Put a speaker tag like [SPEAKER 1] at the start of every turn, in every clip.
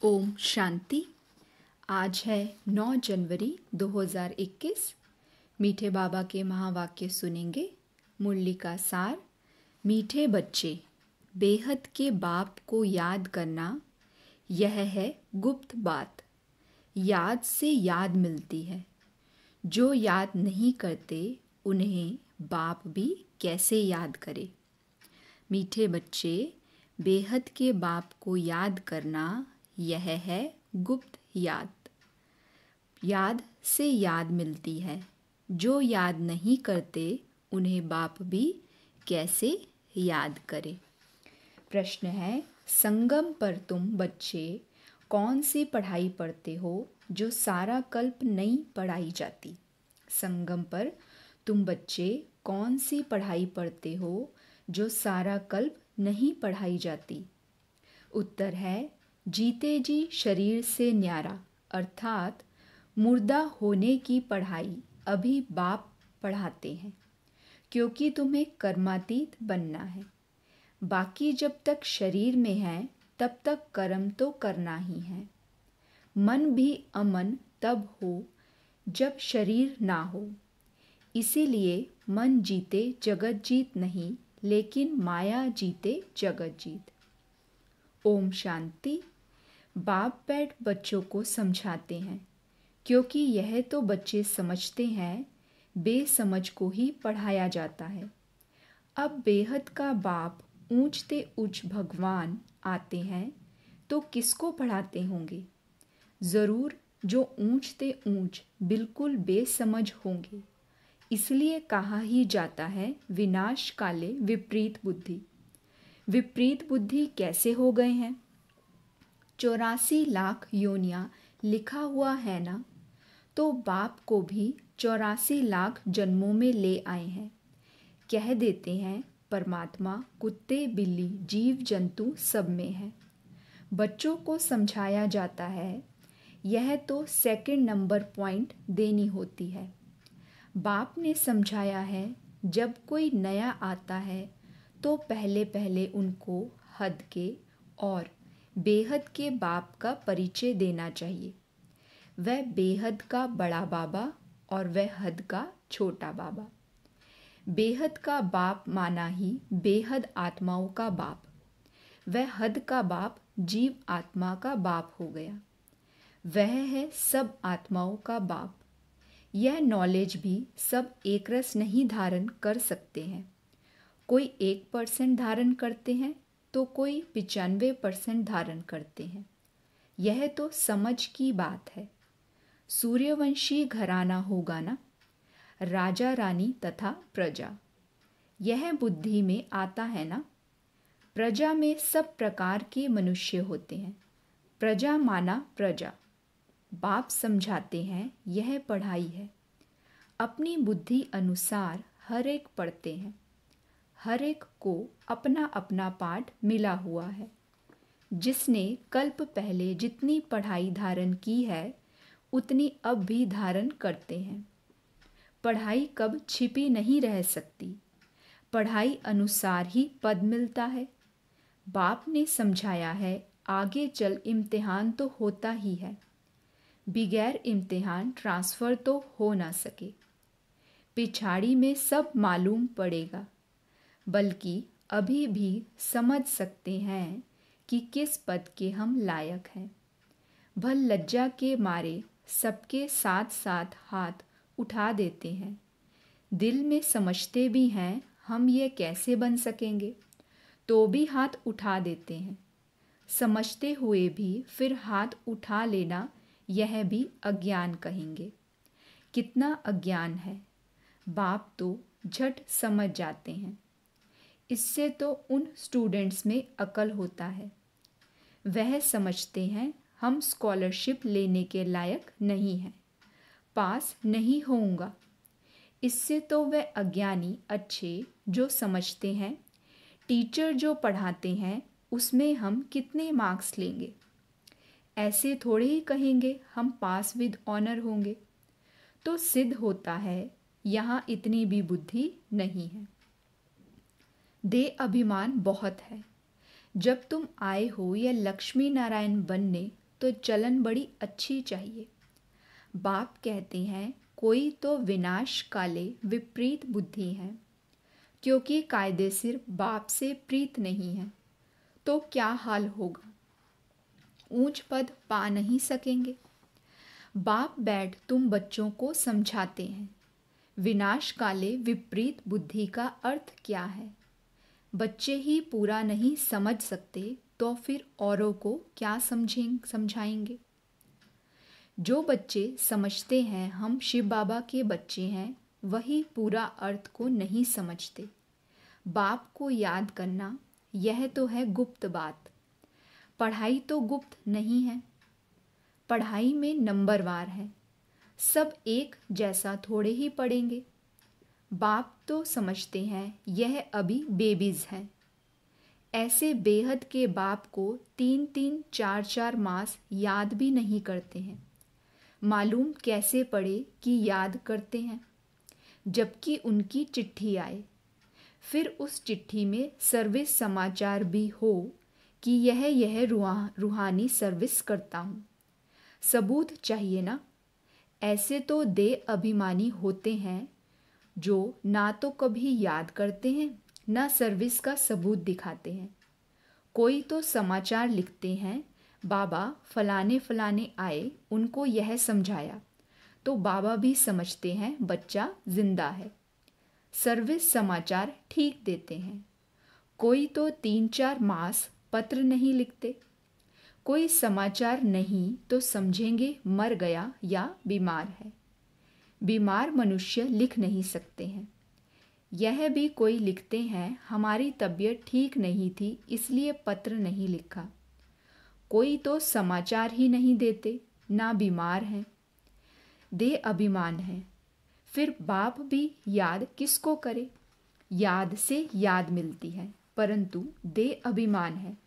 [SPEAKER 1] ओम शांति। आज है 9 जनवरी 2021। मीठे बाबा के महावाक्य सुनेंगे। मुरली का सार। मीठे बच्चे, बेहद के बाप को याद करना, यह है गुप्त बात। याद से याद मिलती है। जो याद नहीं करते उन्हें बाप भी कैसे याद करे। मीठे बच्चे, बेहद के बाप को याद करना, यह है गुप्त याद। याद से याद मिलती है। जो याद नहीं करते उन्हें बाप भी कैसे याद करे। प्रश्न है, संगम पर तुम बच्चे कौन सी पढ़ाई पढ़ते हो जो सारा कल्प नहीं पढ़ाई जाती। संगम पर तुम बच्चे कौन सी पढ़ाई पढ़ते हो जो सारा कल्प नहीं पढ़ाई जाती। उत्तर है, जीते जी शरीर से न्यारा, अर्थात मुर्दा होने की पढ़ाई अभी बाप पढ़ाते हैं, क्योंकि तुम्हें कर्मातीत बनना है। बाकी जब तक शरीर में है तब तक कर्म तो करना ही है। मन भी अमन तब हो जब शरीर ना हो। इसीलिए मन जीते जगत जीत नहीं, लेकिन माया जीते जगत जीत। ओम शांति। बाप बैठ बच्चों को समझाते हैं, क्योंकि यह तो बच्चे समझते हैं, बेसमझ को ही पढ़ाया जाता है। अब बेहद का बाप ऊंचते ऊंच भगवान आते हैं तो किसको पढ़ाते होंगे। ज़रूर जो ऊंचते ऊंच बिल्कुल बेसमझ होंगे। इसलिए कहा ही जाता है, विनाश काले विपरीत बुद्धि। विपरीत बुद्धि कैसे हो गए हैं। 84 लाख योनियाँ लिखा हुआ है ना, तो बाप को भी 84 लाख जन्मों में ले आए हैं। कह देते हैं परमात्मा कुत्ते बिल्ली जीव जंतु सब में है। बच्चों को समझाया जाता है, यह तो सेकंड नंबर पॉइंट देनी होती है। बाप ने समझाया है, जब कोई नया आता है तो पहले पहले उनको हद के और बेहद के बाप का परिचय देना चाहिए। वह बेहद का बड़ा बाबा और वह हद का छोटा बाबा। बेहद का बाप माना ही बेहद आत्माओं का बाप। वह हद का बाप जीव आत्मा का बाप हो गया। वह है सब आत्माओं का बाप। यह नॉलेज भी सब एक रस नहीं धारण कर सकते हैं। कोई 1% धारण करते हैं तो कोई 95% धारण करते हैं। यह तो समझ की बात है। सूर्यवंशी घराना होगा ना, राजा रानी तथा प्रजा। यह बुद्धि में आता है ना। प्रजा में सब प्रकार के मनुष्य होते हैं। प्रजा माना प्रजा। बाप समझाते हैं, यह पढ़ाई है। अपनी बुद्धि अनुसार हर एक पढ़ते हैं। हर एक को अपना अपना पाठ मिला हुआ है। जिसने कल्प पहले जितनी पढ़ाई धारण की है उतनी अब भी धारण करते हैं। पढ़ाई कब छिपी नहीं रह सकती। पढ़ाई अनुसार ही पद मिलता है। बाप ने समझाया है, आगे चल इम्तिहान तो होता ही है। बगैर इम्तिहान ट्रांसफ़र तो हो ना सके। पिछाड़ी में सब मालूम पड़ेगा। बल्कि अभी भी समझ सकते हैं कि किस पद के हम लायक हैं। भल लज्जा के मारे सबके साथ साथ हाथ उठा देते हैं। दिल में समझते भी हैं, हम ये कैसे बन सकेंगे, तो भी हाथ उठा देते हैं। समझते हुए भी फिर हाथ उठा लेना, यह भी अज्ञान कहेंगे। कितना अज्ञान है। बाप तो झट समझ जाते हैं। इससे तो उन स्टूडेंट्स में अकल होता है। वह समझते हैं हम स्कॉलरशिप लेने के लायक नहीं हैं, पास नहीं होऊंगा। इससे तो वह अज्ञानी अच्छे जो समझते हैं, टीचर जो पढ़ाते हैं उसमें हम कितने मार्क्स लेंगे। ऐसे थोड़े ही कहेंगे हम पास विद ऑनर होंगे। तो सिद्ध होता है यहाँ इतनी भी बुद्धि नहीं है। देह अभिमान बहुत है। जब तुम आए हो यह लक्ष्मी नारायण बनने तो चलन बड़ी अच्छी चाहिए। बाप कहते हैं कोई तो विनाश काले विपरीत बुद्धि है, क्योंकि कायदे सिर बाप से प्रीत नहीं है तो क्या हाल होगा, ऊंच पद पा नहीं सकेंगे। बाप बैठ तुम बच्चों को समझाते हैं विनाश काले विपरीत बुद्धि का अर्थ क्या है। बच्चे ही पूरा नहीं समझ सकते तो फिर औरों को क्या समझाएंगे। जो बच्चे समझते हैं हम शिव बाबा के बच्चे हैं, वही पूरा अर्थ को नहीं समझते। बाप को याद करना यह तो है गुप्त बात। पढ़ाई तो गुप्त नहीं है, पढ़ाई में नंबरवार है। सब एक जैसा थोड़े ही पढ़ेंगे। बाप तो समझते हैं यह अभी बेबीज हैं। ऐसे बेहद के बाप को 3-3, 4-4 मास याद भी नहीं करते हैं। मालूम कैसे पड़े कि याद करते हैं, जबकि उनकी चिट्ठी आए, फिर उस चिट्ठी में सर्विस समाचार भी हो कि यह रूहानी सर्विस करता हूँ। सबूत चाहिए ना। ऐसे तो दे अभिमानी होते हैं जो ना तो कभी याद करते हैं ना सर्विस का सबूत दिखाते हैं। कोई तो समाचार लिखते हैं बाबा फलाने फलाने आए, उनको यह समझाया, तो बाबा भी समझते हैं बच्चा जिंदा है। सर्विस समाचार ठीक देते हैं। कोई तो 3-4 मास पत्र नहीं लिखते। कोई समाचार नहीं तो समझेंगे मर गया या बीमार है। बीमार मनुष्य लिख नहीं सकते हैं। यह भी कोई लिखते हैं हमारी तबीयत ठीक नहीं थी इसलिए पत्र नहीं लिखा। कोई तो समाचार ही नहीं देते, ना बीमार हैं। दे अभिमान है, फिर बाप भी याद किसको करे। याद से याद मिलती है, परंतु दे अभिमान है।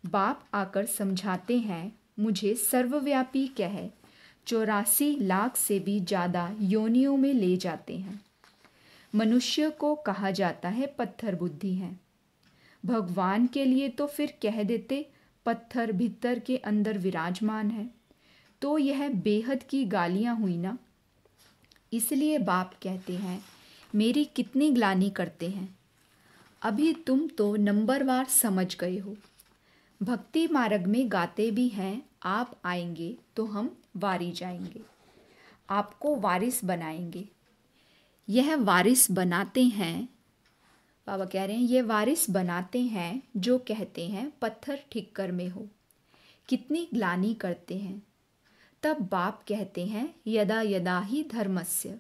[SPEAKER 1] बाप आकर समझाते हैं मुझे सर्वव्यापी कह 84 लाख से भी ज़्यादा योनियों में ले जाते हैं। मनुष्य को कहा जाता है पत्थर बुद्धि है। भगवान के लिए तो फिर कह देते पत्थर भीतर के अंदर विराजमान है। तो यह बेहद की गालियां हुई ना। इसलिए बाप कहते हैं मेरी कितनी ग्लानि करते हैं। अभी तुम तो नंबरवार समझ गए हो। भक्ति मार्ग में गाते भी हैं आप आएंगे तो हम वारी जाएंगे, आपको वारिस बनाएंगे। यह वारिस बनाते हैं, बाबा कह रहे हैं ये वारिस बनाते हैं जो कहते हैं पत्थर ठिक्कर में हो। कितनी ग्लानि करते हैं। तब बाप कहते हैं यदा यदा ही धर्मस्य।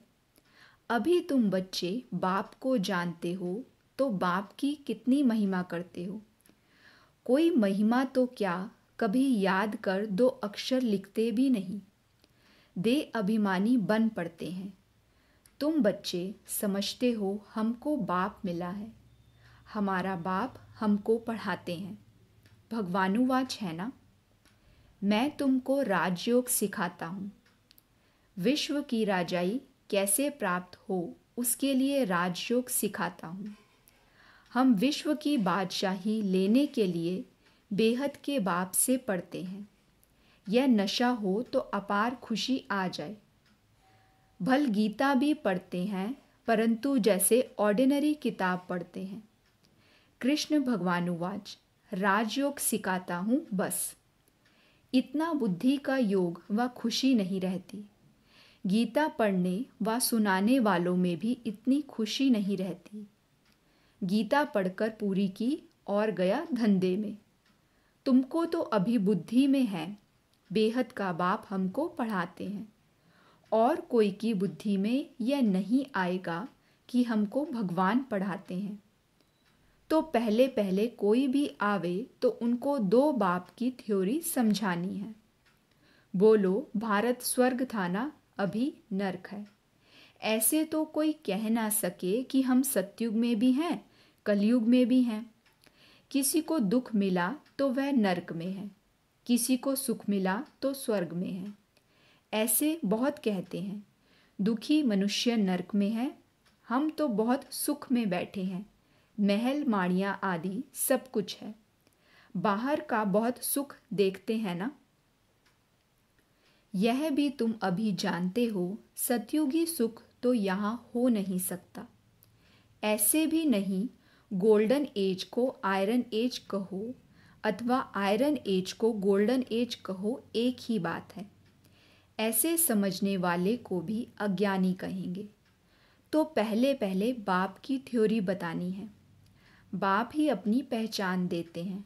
[SPEAKER 1] अभी तुम बच्चे बाप को जानते हो तो बाप की कितनी महिमा करते हो। कोई महिमा तो क्या, कभी याद कर 2 अक्षर लिखते भी नहीं। दे अभिमानी बन पड़ते हैं। तुम बच्चे समझते हो हमको बाप मिला है, हमारा बाप हमको पढ़ाते हैं। भगवानुवाच है ना। मैं तुमको राजयोग सिखाता हूँ। विश्व की राजाई कैसे प्राप्त हो उसके लिए राजयोग सिखाता हूँ। हम विश्व की बादशाही लेने के लिए बेहद के बाप से पढ़ते हैं। यह नशा हो तो अपार खुशी आ जाए। भल गीता भी पढ़ते हैं, परंतु जैसे ऑर्डिनरी किताब पढ़ते हैं। कृष्ण भगवानुवाच राजयोग सिखाता हूँ बस। इतना बुद्धि का योग व खुशी नहीं रहती। गीता पढ़ने व सुनाने वालों में भी इतनी खुशी नहीं रहती। गीता पढ़कर पूरी की और गया धंधे में। तुमको तो अभी बुद्धि में है, बेहद का बाप हमको पढ़ाते हैं। और कोई की बुद्धि में यह नहीं आएगा कि हमको भगवान पढ़ाते हैं। तो पहले पहले कोई भी आवे तो उनको 2 बाप की थ्योरी समझानी है। बोलो भारत स्वर्ग था ना, अभी नर्क है। ऐसे तो कोई कह ना सके कि हम सतयुग में भी हैं, कलयुग में भी हैं। किसी को दुख मिला तो वह नर्क में है, किसी को सुख मिला तो स्वर्ग में है। ऐसे बहुत कहते हैं दुखी मनुष्य नर्क में है, हम तो बहुत सुख में बैठे हैं, महल माड़ियाँ आदि सब कुछ है। बाहर का बहुत सुख देखते हैं ना। यह भी तुम अभी जानते हो, सतयुगी सुख तो यहाँ हो नहीं सकता। ऐसे भी नहीं गोल्डन एज को आयरन एज कहो अथवा आयरन एज को गोल्डन एज कहो, एक ही बात है। ऐसे समझने वाले को भी अज्ञानी कहेंगे। तो पहले पहले बाप की थ्योरी बतानी है। बाप ही अपनी पहचान देते हैं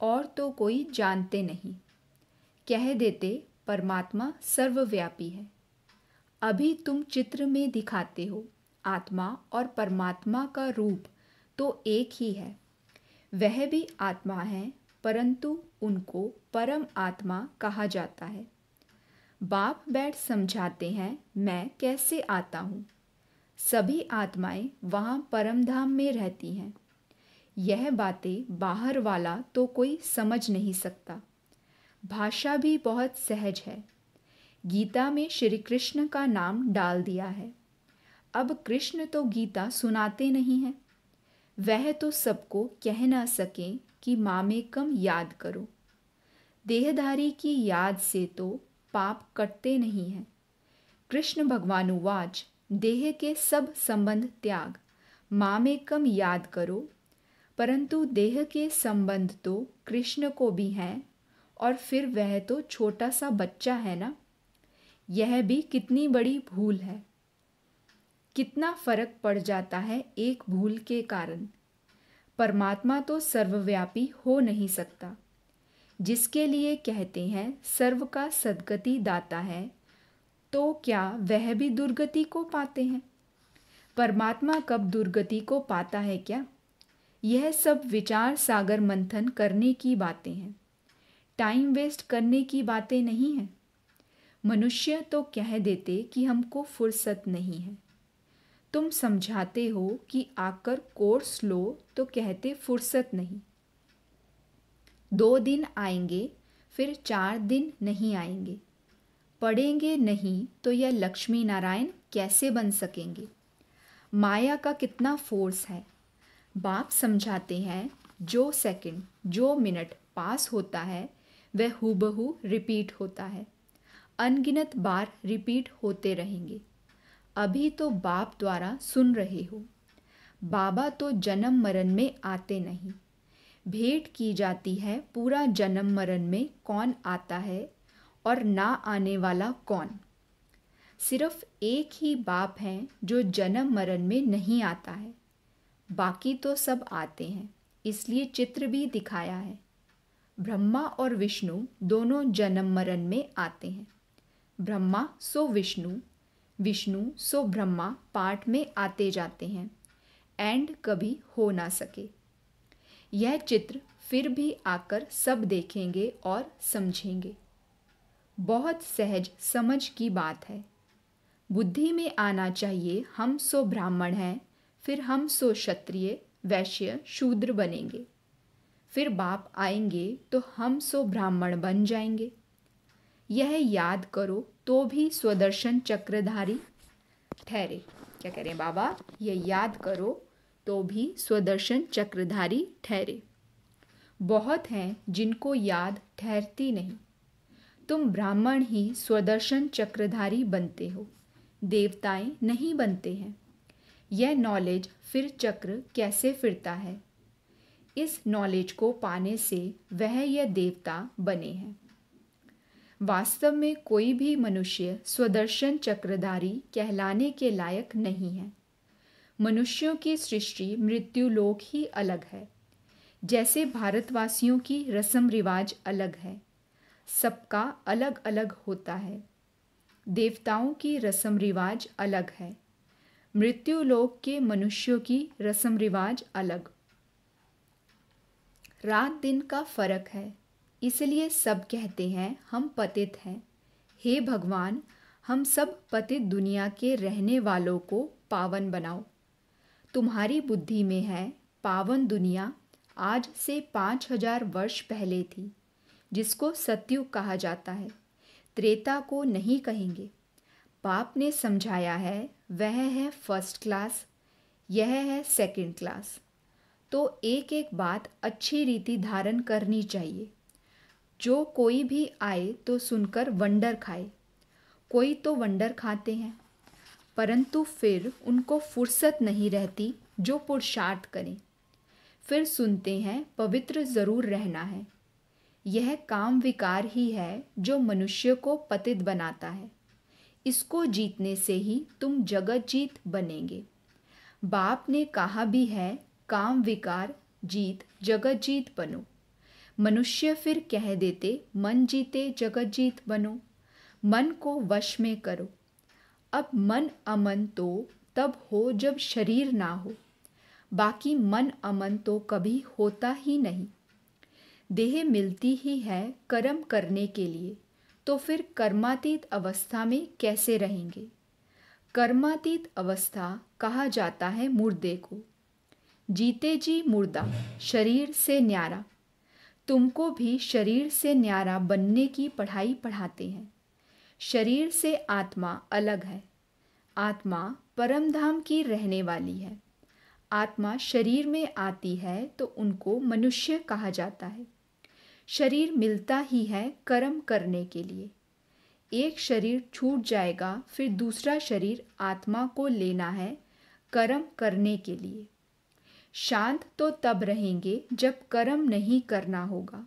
[SPEAKER 1] और तो कोई जानते नहीं। कह देते परमात्मा सर्वव्यापी है। अभी तुम चित्र में दिखाते हो, आत्मा और परमात्मा का रूप तो एक ही है। वह भी आत्मा है, परंतु उनको परम आत्मा कहा जाता है। बाप बैठ समझाते हैं मैं कैसे आता हूँ। सभी आत्माएं वहाँ परमधाम में रहती हैं। यह बातें बाहर वाला तो कोई समझ नहीं सकता। भाषा भी बहुत सहज है। गीता में श्री कृष्ण का नाम डाल दिया है। अब कृष्ण तो गीता सुनाते नहीं हैं। वह तो सबको कह ना सकें कि मामेकम याद करो। देहधारी की याद से तो पाप कटते नहीं हैं। कृष्ण भगवानुवाच देह के सब संबंध त्याग, मामेकम याद करो। परंतु देह के संबंध तो कृष्ण को भी हैं, और फिर वह तो छोटा सा बच्चा है ना। यह भी कितनी बड़ी भूल है। कितना फर्क पड़ जाता है एक भूल के कारण। परमात्मा तो सर्वव्यापी हो नहीं सकता। जिसके लिए कहते हैं सर्व का सद्गति दाता है, तो क्या वह भी दुर्गति को पाते हैं? परमात्मा कब दुर्गति को पाता है क्या? यह सब विचार सागर मंथन करने की बातें हैं, टाइम वेस्ट करने की बातें नहीं हैं। मनुष्य तो कह देते कि हमको फुर्सत नहीं है। तुम समझाते हो कि आकर कोर्स लो तो कहते फुर्सत नहीं। 2 दिन आएंगे, फिर 4 दिन नहीं आएंगे। पढ़ेंगे नहीं तो यह लक्ष्मी नारायण कैसे बन सकेंगे? माया का कितना फोर्स है। बाप समझाते हैं जो सेकंड जो मिनट पास होता है वह हूबहू रिपीट होता है। अनगिनत बार रिपीट होते रहेंगे। अभी तो बाप द्वारा सुन रहे हो। बाबा तो जन्म मरण में आते नहीं। भेंट की जाती है पूरा जन्म मरण में कौन आता है और ना आने वाला कौन। सिर्फ एक ही बाप है जो जन्म मरण में नहीं आता है। बाकी तो सब आते हैं, इसलिए चित्र भी दिखाया है। ब्रह्मा और विष्णु दोनों जन्म मरण में आते हैं। ब्रह्मा सो विष्णु, विष्णु सो ब्रह्मा पार्ट में आते जाते हैं, एंड कभी हो ना सके। यह चित्र फिर भी आकर सब देखेंगे और समझेंगे। बहुत सहज समझ की बात है। बुद्धि में आना चाहिए हम सो ब्राह्मण हैं, फिर हम सो क्षत्रिय वैश्य शूद्र बनेंगे। फिर बाप आएंगे तो हम सो ब्राह्मण बन जाएंगे। यह याद करो तो भी स्वदर्शन चक्रधारी ठहरे। क्या कह रहे हैं बाबा? यह याद करो तो भी स्वदर्शन चक्रधारी ठहरे। बहुत हैं जिनको याद ठहरती नहीं। तुम ब्राह्मण ही स्वदर्शन चक्रधारी बनते हो, देवताएं नहीं बनते हैं। यह नॉलेज फिर चक्र कैसे फिरता है, इस नॉलेज को पाने से वह यह देवता बने हैं। वास्तव में कोई भी मनुष्य स्वदर्शन चक्रधारी कहलाने के लायक नहीं है। मनुष्यों की सृष्टि मृत्युलोक ही अलग है। जैसे भारतवासियों की रस्म रिवाज अलग है, सबका अलग अलग होता है। देवताओं की रस्म रिवाज अलग है, मृत्युलोक के मनुष्यों की रस्म रिवाज अलग। रात दिन का फर्क है, इसलिए सब कहते हैं हम पतित हैं। हे भगवान, हम सब पतित दुनिया के रहने वालों को पावन बनाओ। तुम्हारी बुद्धि में है पावन दुनिया आज से 5000 वर्ष पहले थी, जिसको सतयुग कहा जाता है। त्रेता को नहीं कहेंगे। बाप ने समझाया है वह है फर्स्ट क्लास, यह है सेकंड क्लास। तो एक एक बात अच्छी रीति धारण करनी चाहिए। जो कोई भी आए तो सुनकर वंडर खाए। कोई तो वंडर खाते हैं, परंतु फिर उनको फुर्सत नहीं रहती जो पुरुषार्थ करें। फिर सुनते हैं पवित्र ज़रूर रहना है। यह काम विकार ही है जो मनुष्य को पतित बनाता है। इसको जीतने से ही तुम जगत जीत बनेंगे। बाप ने कहा भी है, काम विकार जीत जगत जीत बनो। मनुष्य फिर कह देते, मन जीते जगत जीत बनो। मन को वश में करो। अब मन अमन तो तब हो जब शरीर ना हो, बाकी मन अमन तो कभी होता ही नहीं। देह मिलती ही है कर्म करने के लिए, तो फिर कर्मातीत अवस्था में कैसे रहेंगे? कर्मातीत अवस्था कहा जाता है मुर्दे को। जीते जी मुर्दा, शरीर से न्यारा। तुमको भी शरीर से न्यारा बनने की पढ़ाई पढ़ाते हैं। शरीर से आत्मा अलग है। आत्मा परमधाम की रहने वाली है। आत्मा शरीर में आती है तो उनको मनुष्य कहा जाता है। शरीर मिलता ही है कर्म करने के लिए। एक शरीर छूट जाएगा, फिर दूसरा शरीर आत्मा को लेना है कर्म करने के लिए। शांत तो तब रहेंगे जब कर्म नहीं करना होगा।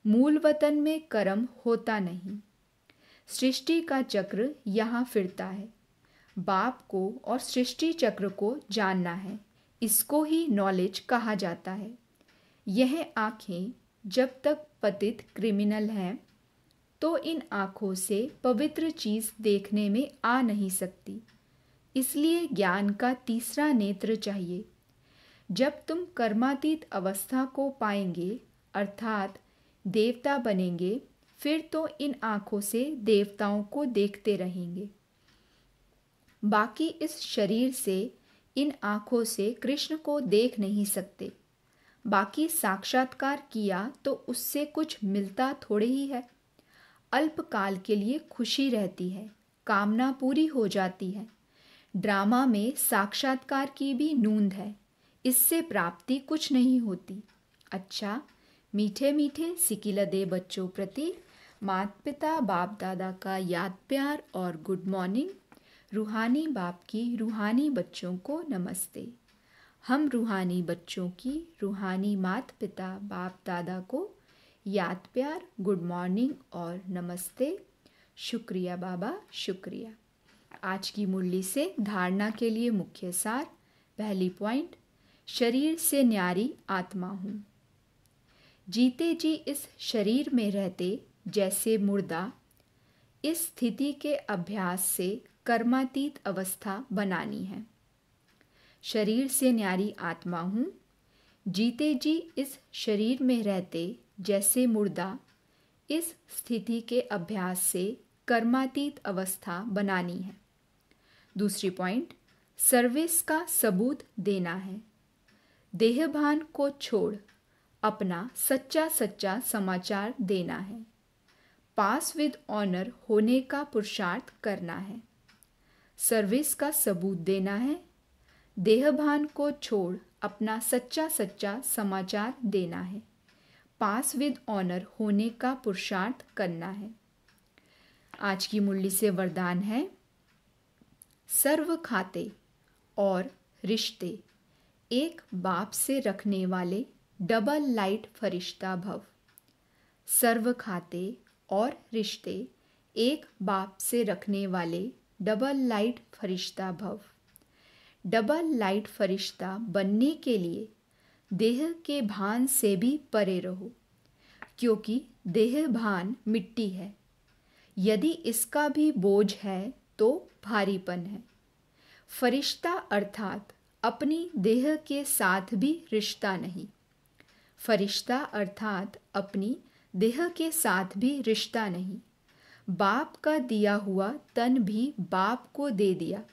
[SPEAKER 1] मूल वतन में कर्म होता नहीं। सृष्टि का चक्र यहाँ फिरता है। बाप को और सृष्टि चक्र को जानना है, इसको ही नॉलेज कहा जाता है। यह आँखें जब तक पतित क्रिमिनल हैं तो इन आँखों से पवित्र चीज़ देखने में आ नहीं सकती। इसलिए ज्ञान का तीसरा नेत्र चाहिए। जब तुम कर्मातीत अवस्था को पाएंगे अर्थात देवता बनेंगे, फिर तो इन आँखों से देवताओं को देखते रहेंगे। बाकी इस शरीर से, इन आँखों से कृष्ण को देख नहीं सकते। बाकी साक्षात्कार किया तो उससे कुछ मिलता थोड़े ही है। अल्पकाल के लिए खुशी रहती है, कामना पूरी हो जाती है। ड्रामा में साक्षात्कार की भी नूंद है, इससे प्राप्ति कुछ नहीं होती। अच्छा, मीठे मीठे सिकिलदे बच्चों प्रति माता पिता बाप दादा का याद प्यार और गुड मॉर्निंग। रूहानी बाप की रूहानी बच्चों को नमस्ते। हम रूहानी बच्चों की रूहानी माता पिता बाप दादा को याद प्यार, गुड मॉर्निंग और नमस्ते। शुक्रिया बाबा, शुक्रिया। आज की मुरली से धारणा के लिए मुख्य सार। पहली पॉइंट, शरीर से न्यारी आत्मा हूँ। जीते जी इस शरीर में रहते जैसे मुर्दा, इस स्थिति के अभ्यास से कर्मातीत अवस्था बनानी है। शरीर से न्यारी आत्मा हूँ। जीते जी इस शरीर में रहते जैसे मुर्दा, इस स्थिति के अभ्यास से कर्मातीत अवस्था बनानी है। दूसरी पॉइंट, सर्विस का सबूत देना है। देहभान को छोड़ अपना सच्चा सच्चा समाचार देना है। पास विद ऑनर होने का पुरुषार्थ करना है। सर्विस का सबूत देना है। देहभान को छोड़ अपना सच्चा सच्चा समाचार देना है। पास विद ऑनर होने का पुरुषार्थ करना है। आज की मुरली से वरदान है, सर्व खाते और रिश्ते एक बाप से रखने वाले डबल लाइट फरिश्ता भव। सर्व खाते और रिश्ते एक बाप से रखने वाले डबल लाइट फरिश्ता भव। डबल लाइट फरिश्ता बनने के लिए देह के भान से भी परे रहो, क्योंकि देह भान मिट्टी है। यदि इसका भी बोझ है तो भारीपन है। फरिश्ता अर्थात अपनी देह के साथ भी रिश्ता नहीं। फरिश्ता अर्थात अपनी देह के साथ भी रिश्ता नहीं। बाप का दिया हुआ तन भी बाप को दे दिया।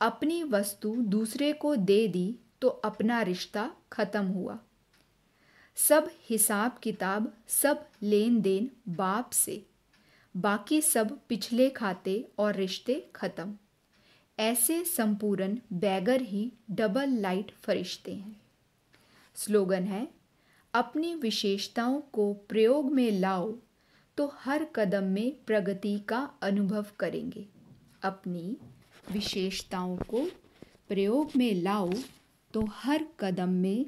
[SPEAKER 1] अपनी वस्तु दूसरे को दे दी तो अपना रिश्ता खत्म हुआ। सब हिसाब किताब, सब लेन देन बाप से, बाकी सब पिछले खाते और रिश्ते खत्म। ऐसे संपूर्ण बैगर ही डबल लाइट फरिश्ते हैं। स्लोगन है, अपनी विशेषताओं को प्रयोग में लाओ तो हर कदम में प्रगति का अनुभव करेंगे। अपनी विशेषताओं को प्रयोग में लाओ तो हर कदम में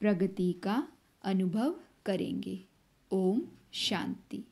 [SPEAKER 1] प्रगति का अनुभव करेंगे। ओम शांति।